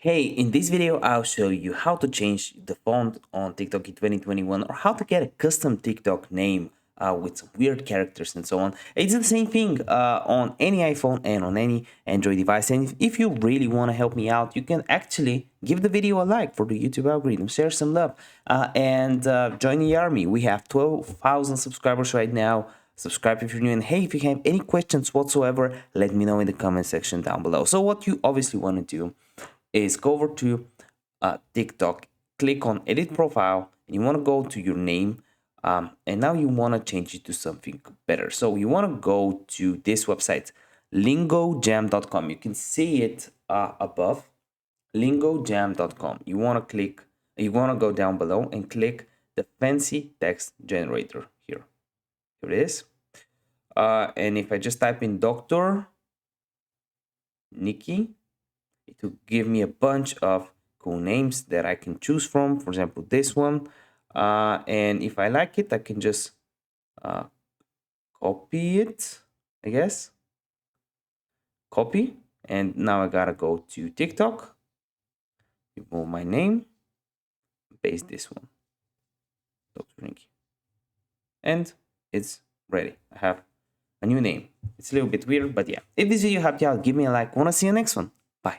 Hey, in this video, I'll show you how to change the font on TikTok in 2021 or how to get a custom TikTok name with some weird characters and so on. It's the same thing on any iPhone and on any Android device. And if you really want to help me out, you can actually give the video a like for the YouTube algorithm, share some love, and join the army. We have 12,000 subscribers right now. Subscribe if you're new, and hey, if you have any questions whatsoever, let me know in the comment section down below. So what you obviously want to do is go over to TikTok, click on edit profile, and you want to go to your name, and now you want to change it to something better. So you want to go to this website, lingojam.com. You can see it above, lingojam.com. You want to go down below and click the fancy text generator here. Here it is. And if I just type in Dr. Niki, it will give me a bunch of cool names that I can choose from. For example, this one. And if I like it, I can just copy it, I guess. Copy. And now I gotta go to TikTok. Remove my name. Paste this one. Dr. Niki. And it's ready. I have a new name. It's a little bit weird, but yeah. If this video helped you out, give me a like. Wanna see you next one? Bye.